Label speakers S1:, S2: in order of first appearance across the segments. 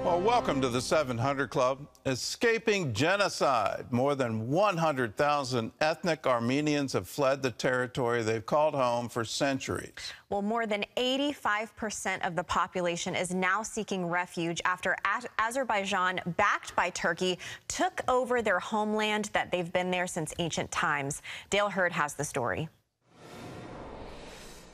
S1: Well, welcome to the 700 Club. Escaping genocide. More than 100,000 ethnic Armenians have fled the territory they've called home for centuries.
S2: Well, more than 85% of the population is now seeking refuge after Azerbaijan, backed by Turkey, took over their homeland that they've been there since ancient times. Dale Hurd has the story.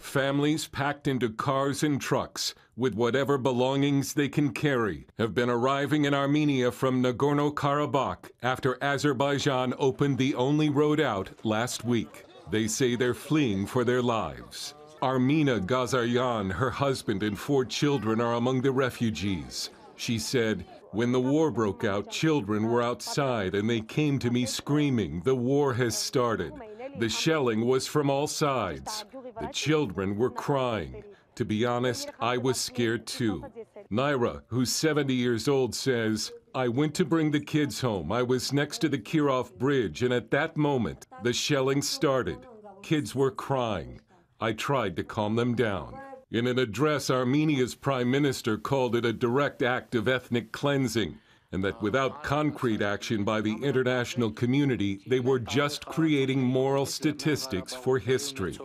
S3: Families packed into cars and trucks with whatever belongings they can carry have been arriving in Armenia from Nagorno-Karabakh after Azerbaijan opened the only road out last week. They say they're fleeing for their lives. Armina Gazaryan, her husband, and 4 children are among the refugees. She said, "When the war broke out, children were outside and they came to me screaming, 'The war has started.' The shelling was from all sides. The children were crying. To be honest, I was scared too." Naira, who's 70 years old, says, "I went to bring the kids home. I was next to the Kirov Bridge, and at that moment, the shelling started. Kids were crying. I tried to calm them down." In an address, Armenia's prime minister called it a direct act of ethnic cleansing, and that without concrete action by the international community, they were just creating moral statistics for history.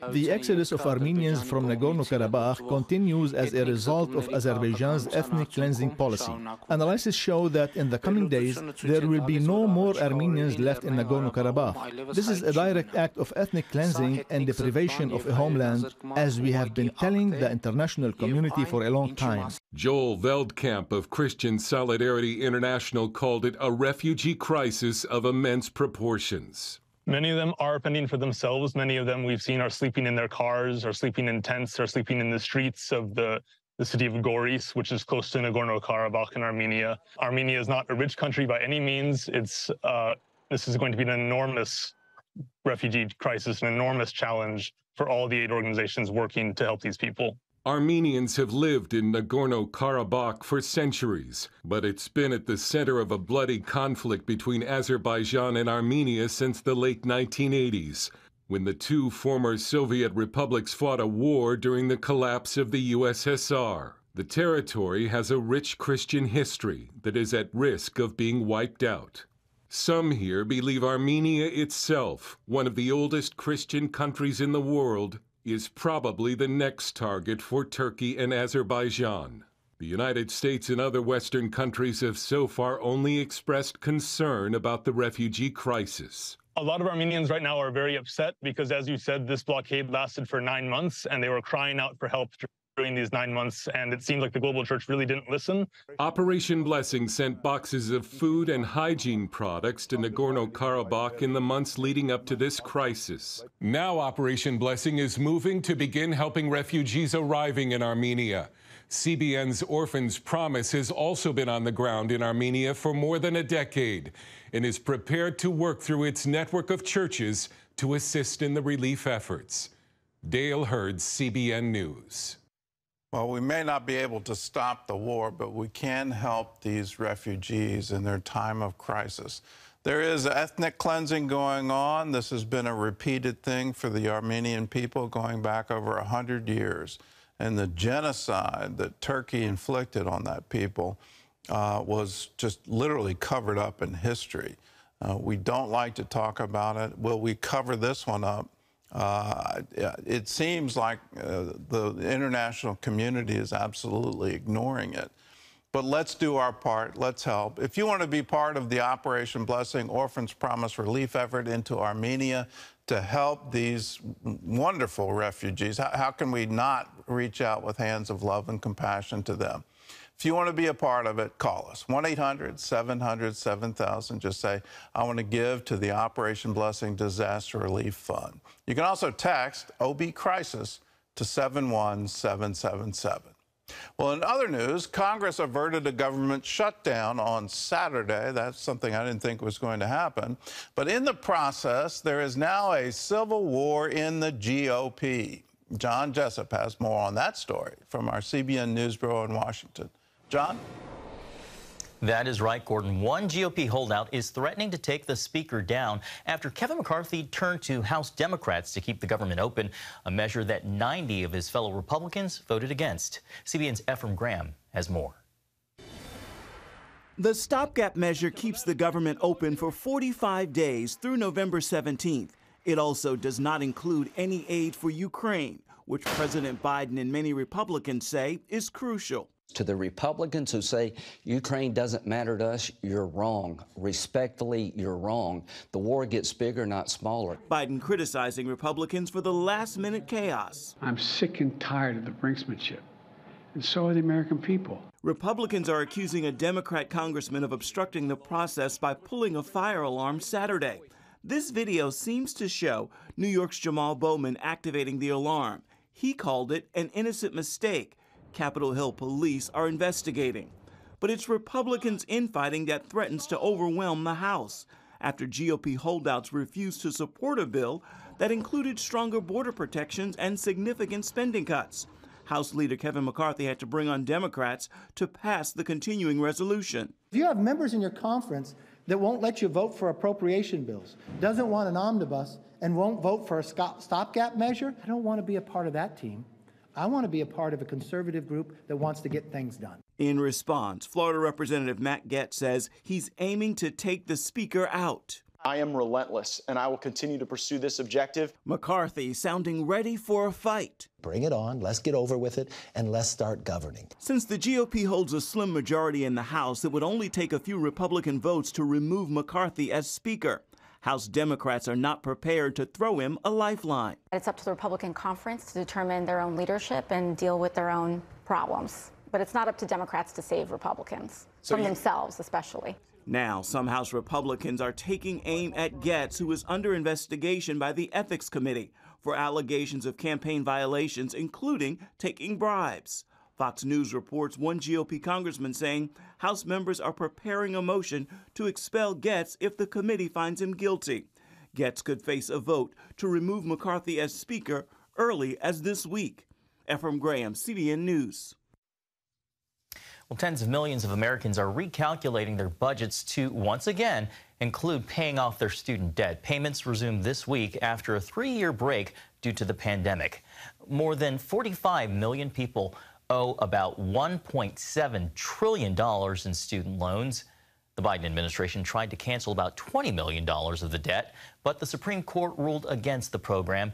S4: The exodus of Armenians from Nagorno-Karabakh continues as a result of Azerbaijan's ethnic cleansing policy. Analysis show that in the coming days, there will be no more Armenians left in Nagorno-Karabakh. This is a direct act of ethnic cleansing and deprivation of a homeland, as we have been telling the international community for a long time.
S3: Joel Veldkamp of Christian Solidarity International called it a refugee crisis of immense proportions.
S5: Many of them are fending for themselves. Many of them we've seen are sleeping in their cars, are sleeping in tents, are sleeping in the streets of the city of Goris, which is close to Nagorno-Karabakh in Armenia. Armenia is not a rich country by any means. This is going to be an enormous refugee crisis, an enormous challenge for all the aid organizations working to help these people.
S3: Armenians have lived in Nagorno-Karabakh for centuries, but it's been at the center of a bloody conflict between Azerbaijan and Armenia since the late 1980s, when the 2 former Soviet republics fought a war during the collapse of the USSR. The territory has a rich Christian history that is at risk of being wiped out. Some here believe Armenia itself, one of the oldest Christian countries in the world, is probably the next target for Turkey and Azerbaijan. The United States and other Western countries have so far only expressed concern about the refugee crisis.
S5: A lot of Armenians right now are very upset because, as you said, this blockade lasted for 9 months, and they were crying out for help during these 9 months, and it seemed like the global church really didn't listen.
S3: Operation Blessing sent boxes of food and hygiene products to Nagorno-Karabakh in the months leading up to this crisis. Now Operation Blessing is moving to begin helping refugees arriving in Armenia. CBN's Orphans Promise has also been on the ground in Armenia for more than a decade and is prepared to work through its network of churches to assist in the relief efforts. Dale Hurd, CBN News.
S1: Well, we may not be able to stop the war, but we can help these refugees in their time of crisis. There is ethnic cleansing going on. This has been a repeated thing for the Armenian people going back over 100 years. And the genocide that Turkey inflicted on that people was just literally covered up in history. We don't like to talk about it. Will we cover this one up? It seems like the international community is absolutely ignoring it. But let's do our part. Let's help. If you want to be part of the Operation Blessing Orphans Promise relief effort into Armenia to help these wonderful refugees, how can we not reach out with hands of love and compassion to them? If you want to be a part of it, call us. 1-800-700-7000. Just say, I want to give to the Operation Blessing Disaster Relief Fund. You can also text OB Crisis to 71777. Well, in other news, Congress averted a government shutdown on Saturday. That's something I didn't think was going to happen. But in the process, there is now a civil war in the GOP. John Jessup has more on that story from our CBN News Bureau in Washington. John?
S6: That is right, Gordon. One GOP holdout is threatening to take the speaker down after Kevin McCarthy turned to House Democrats to keep the government open, a measure that 90 of his fellow Republicans voted against. CBN's Ephraim Graham has more.
S7: The stopgap measure keeps the government open for 45 days through November 17th. It also does not include any aid for Ukraine, which President Biden and many Republicans say is crucial.
S8: To the Republicans who say Ukraine doesn't matter to us, you're wrong. Respectfully, you're wrong. The war gets bigger, not smaller.
S7: Biden criticizing Republicans for the last-minute chaos.
S9: I'm sick and tired of the brinksmanship, and so are the American people.
S7: Republicans are accusing a Democrat congressman of obstructing the process by pulling a fire alarm Saturday. This video seems to show New York's Jamal Bowman activating the alarm. He called it an innocent mistake. Capitol Hill police are investigating. But it's Republicans' infighting that threatens to overwhelm the House after GOP holdouts refused to support a bill that included stronger border protections and significant spending cuts. House Leader Kevin McCarthy had to bring on Democrats to pass the continuing resolution.
S10: If you have members in your conference that won't let you vote for appropriation bills, doesn't want an omnibus, and won't vote for a stopgap measure, I don't want to be a part of that team. I want to be a part of a conservative group that wants to get things done.
S7: In response, Florida Representative Matt Gaetz says he's aiming to take the speaker out.
S11: I am relentless, and I will continue to pursue this objective.
S7: McCarthy sounding ready for a fight.
S12: Bring it on, let's get over with it, and let's start governing.
S7: Since the GOP holds a slim majority in the House, it would only take a few Republican votes to remove McCarthy as Speaker. House Democrats are not prepared to throw him a lifeline.
S13: It's up to the Republican conference to determine their own leadership and deal with their own problems. But it's not up to Democrats to save Republicans, from themselves especially.
S7: Now, some House Republicans are taking aim at Gaetz, who is under investigation by the Ethics Committee for allegations of campaign violations, including taking bribes. Fox News reports one GOP congressman saying House members are preparing a motion to expel Gaetz if the committee finds him guilty. Gaetz could face a vote to remove McCarthy as Speaker early as this week. Ephraim Graham, CBN News.
S6: Well, tens of millions of Americans are recalculating their budgets to, once again, include paying off their student debt. Payments resumed this week after a 3-year break due to the pandemic. More than 45 million people owe about $1.7 trillion in student loans. The Biden administration tried to cancel about $20 million of the debt, but the Supreme Court ruled against the program.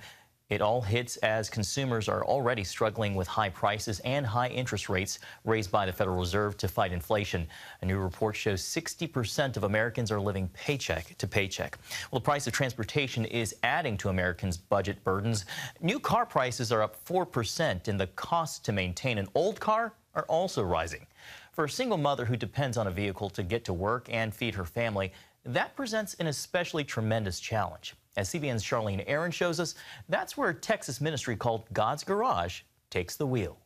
S6: It all hits as consumers are already struggling with high prices and high interest rates raised by the Federal Reserve to fight inflation. A new report shows 60% of Americans are living paycheck to paycheck. Well, the price of transportation is adding to Americans' budget burdens. New car prices are up 4%, and the costs to maintain an old car are also rising. For a single mother who depends on a vehicle to get to work and feed her family, that presents an especially tremendous challenge. As CBN's Charlene Aaron shows us, that's where a Texas ministry called God's Garage takes the wheel.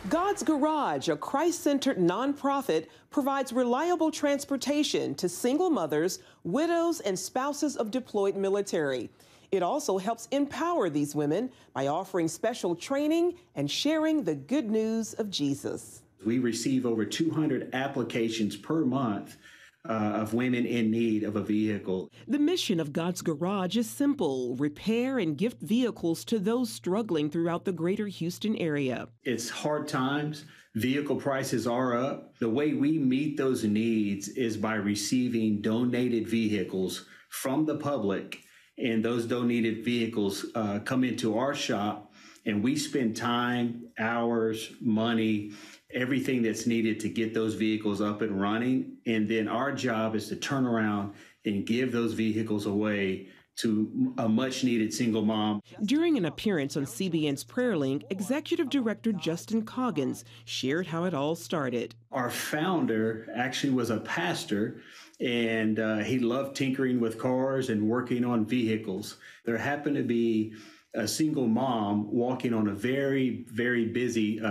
S14: God's Garage, a Christ-centered nonprofit, provides reliable transportation to single mothers, widows, and spouses of deployed military. It also helps empower these women by offering special training and sharing the good news of Jesus.
S15: We receive over 200 applications per month of women in need of a vehicle.
S14: The mission of God's Garage is simple: repair and gift vehicles to those struggling throughout the greater Houston area.
S15: It's hard times. Vehicle prices are up. The way we meet those needs is by receiving donated vehicles from the public, and those donated vehicles come into our shop, and we spend time, hours, money, everything that's needed to get those vehicles up and running. And then our job is to turn around and give those vehicles away to a much needed single mom.
S14: During an appearance on CBN's Prayer Link, Executive Director Justin Coggins shared how it all started.
S15: Our founder actually was a pastor, and he loved tinkering with cars and working on vehicles. There happened to be a single mom walking on a very, very busy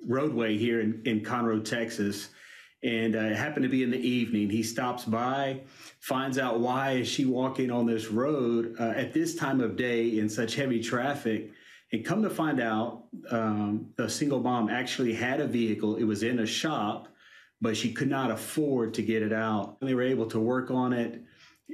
S15: roadway here in Conroe, Texas. And it happened to be in the evening. He stops by, finds out why is she walking on this road at this time of day in such heavy traffic. And come to find out, the single mom actually had a vehicle. It was in a shop, but she could not afford to get it out. And they were able to work on it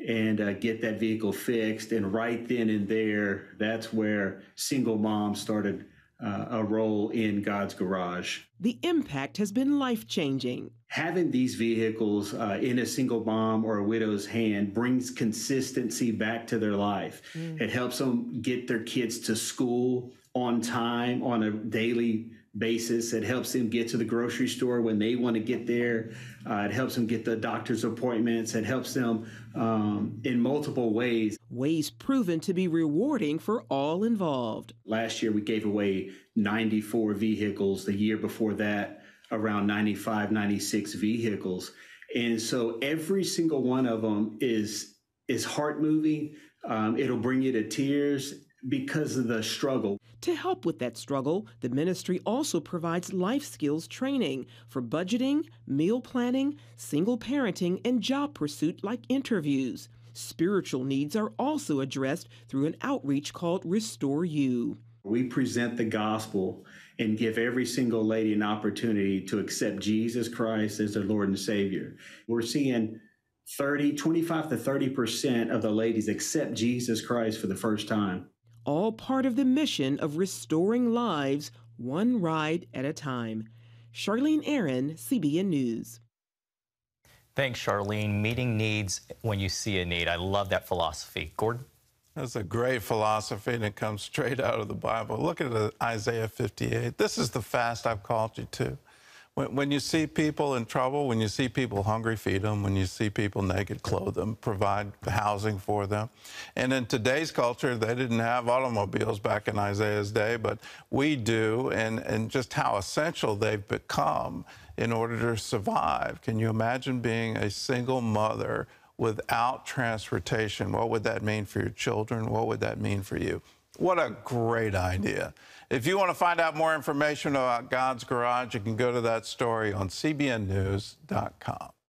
S15: and get that vehicle fixed. And right then and there, that's where single moms started a role in God's garage.
S14: The impact has been life-changing.
S15: Having these vehicles in a single mom or a widow's hand brings consistency back to their life. It helps them get their kids to school on time, on a daily basis. It helps them get to the grocery store when they want to get there. It helps them get the doctor's appointments. It helps them in multiple ways.
S14: Ways proven to be rewarding for all involved.
S15: Last year, we gave away 94 vehicles. The year before that, around 95, 96 vehicles. And so every single one of them is heart-moving. It'll bring you to tears because of the struggle.
S14: To help with that struggle, the ministry also provides life skills training for budgeting, meal planning, single parenting, and job pursuit like interviews. Spiritual needs are also addressed through an outreach called Restore You.
S15: We present the gospel and give every single lady an opportunity to accept Jesus Christ as their Lord and Savior. We're seeing 25 to 30% of the ladies accept Jesus Christ for the first time.
S14: All part of the mission of restoring lives, one ride at a time. Charlene Aaron, CBN News.
S6: Thanks, Charlene. Meeting needs when you see a need. I love that philosophy. Gordon?
S1: That's a great philosophy, and it comes straight out of the Bible. Look at Isaiah 58. This is the fast I've called you to. When you see people in trouble, when you see people hungry, feed them. When you see people naked, clothe them, provide housing for them. And in today's culture, they didn't have automobiles back in Isaiah's day, but we do, and just how essential they've become in order to survive. Can you imagine being a single mother without transportation? What would that mean for your children? What would that mean for you? What a great idea. If you want to find out more information about God's Garage, you can go to that story on cbnnews.com.